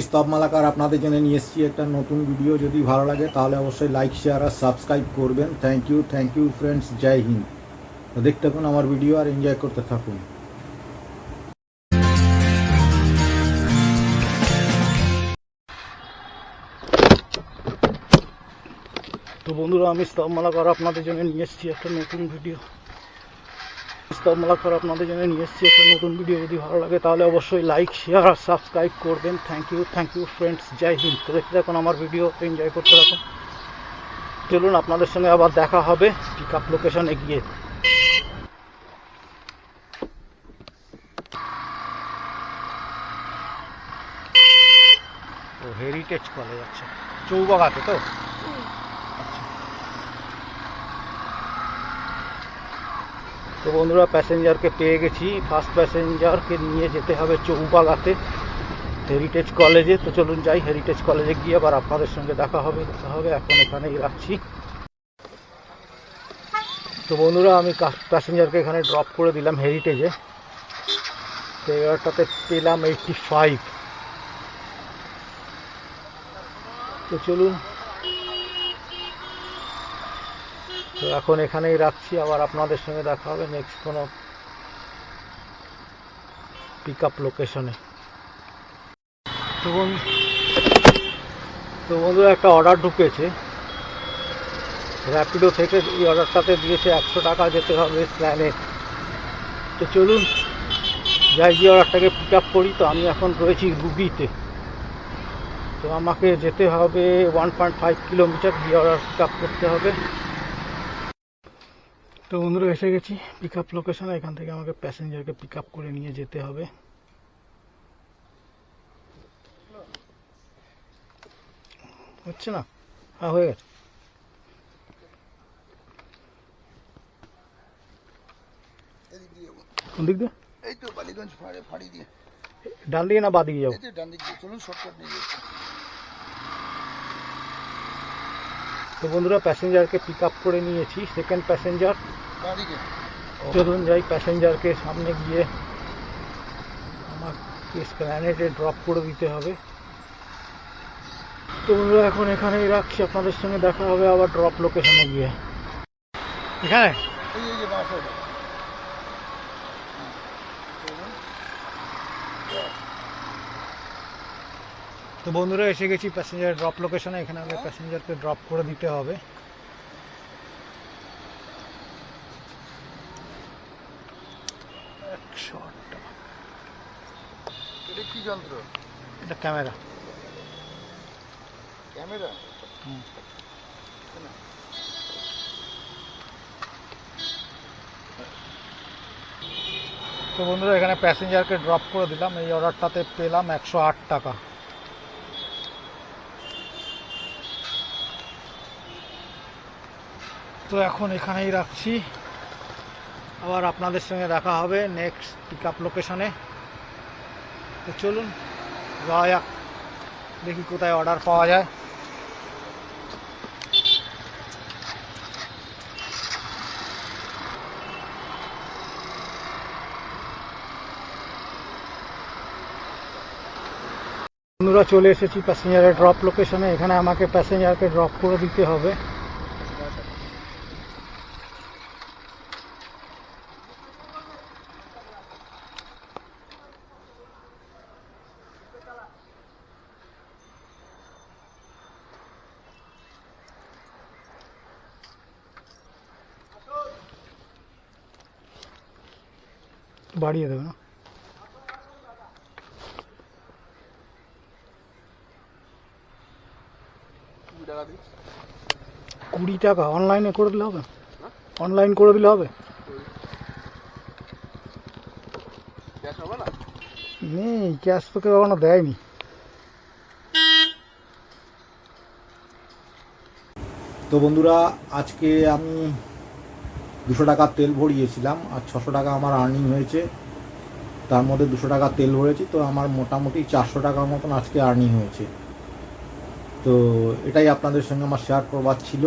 স্তব মালাকার আপনাদের জন্য নিয়ে এসেছি একটা নতুন ভিডিও। যদি ভালো লাগে তাহলে অবশ্যই লাইক শেয়ার আর সাবস্ক্রাইব করবেন। থ্যাংক ইউ ফ্রেন্ডস, জয় হিন্দ। তো দেখতে থাকুন আমার ভিডিও আর এনজয় করতে থাকুন। তো বন্ধুরা, আমি স্তব মালাকার আপনাদের জন্য নিয়ে এসেছি একটা নতুন ভিডিও। যদি ভালো লাগে তাহলে অবশ্যই লাইক শেয়ার আর সাবস্ক্রাইব করবেন। থ্যাংক ইউ ফ্রেন্ডস, জয় হিন্দ। তো দেখতে থাকুন আমার ভিডিও, এনজয় করতে থাকুন। চলুন আপনাদের সঙ্গে আবার দেখা হবে পিক আপ লোকেশনে গিয়ে। ও হেরিটেজ কলেজ, আচ্ছা চৌবাগাতে তো। তো বন্ধুরা, প্যাসেঞ্জারকে পেয়ে গেছি। ফার্স্ট প্যাসেঞ্জারকে নিয়ে যেতে হবে চৌবাগাতে হেরিটেজ কলেজে। তো চলুন যাই, হেরিটেজ কলেজে গিয়ে আবার আপনাদের সঙ্গে দেখা হবে। এখন এখানেই রাখছি। তো বন্ধুরা, আমি প্যাসেঞ্জারকে এখানে ড্রপ করে দিলাম হেরিটেজে। তো এবারটাতে পেলাম 85। তো চলুন, তো এখন এখানেই রাখছি। আবার আপনাদের সঙ্গে দেখা হবে নেক্সট কোনো পিক আপ লোকেশনে। তো বন্ধুরা, একটা অর্ডার ঢুকেছে র্যাপিডো থেকে। এই অর্ডারটাতে দিয়েছে 100 টাকা, যেতে হবে প্ল্যানেট। তো চলুন যাই, গিয়ে অর্ডারটাকে পিক আপ করি। তো আমি এখন রয়েছি রুবিতে। তো আমাকে যেতে হবে 1.5 কিলোমিটার, গিয়ে অর্ডার পিক আপ করতে হবে। তো বন্ধুরা, এসে গেছি পিক আপ লোকেশনে। এখান থেকে আমাকে প্যাসেঞ্জারকে পিক আপ করে নিয়ে যেতে হবে। হচ্ছে না? হ্যাঁ, হয়ে গেছে। কোন দিক দিয়ে? এই তো বালিগঞ্জ ফাড়ি দিয়ে। ডান দিকে না বাঁ দিকে যাবো? ডান দিক দিয়ে চলুন, শর্টকাট নিয়ে যাচ্ছি। তো বন্ধুরা, প্যাসেঞ্জারকে পিক আপ করে নিয়েছি, সেকেন্ড প্যাসেঞ্জার। চলুন যাই, প্যাসেঞ্জারকে সামনে গিয়ে আমাকে প্ল্যানেটে ড্রপ করে দিতে হবে। তো বন্ধুরা, এখন এখানেই রাখছি। আপনাদের সঙ্গে দেখা হবে আবার ড্রপ লোকেশনে গিয়ে। এখানে তো বন্ধুরা, এসে গেছি প্যাসেঞ্জার ড্রপ লোকেশনে। এখানে আমাকে প্যাসেঞ্জারকে ড্রপ করে দিতে হবে। এটা কি যন্ত্র? এটা ক্যামেরা। ক্যামেরা? তো বন্ধুরা, এখানে প্যাসেঞ্জারকে ড্রপ করে দিলাম। এই অর্ডারটাতে পেলাম 108 টাকা। তো এখন এখানেই রাখছি। আবার আপনাদের সঙ্গে দেখা হবে নেক্সট পিক আপ লোকেশনে। তো চলুন যাওয়া যাক, দেখি কোথায় অর্ডার পাওয়া যায়। বন্ধুরা, চলে এসেছি প্যাসেঞ্জারের ড্রপ লোকেশনে। এখানে আমাকে প্যাসেঞ্জারকে ড্রপ করে দিতে হবে। বাড়িয়ে দেবে না? 20 টাকা অনলাইনে করে দিলে হবে? অনলাইন করে দিলে হবে? নেই, ক্যাশ তো কেউ এখনো দেয়নি। তো বন্ধুরা, আজকে আমি 200 টাকার তেল ভরিয়েছিলাম আর 600 টাকা আমার আর্নিং হয়েছে। তার মধ্যে 200 টাকা তেল ভরেছি, তো আমার মোটামুটি 400 টাকার মতন আজকে আর্নিং হয়েছে। তো এটাই আপনাদের সঙ্গে আমার শেয়ার করবার ছিল।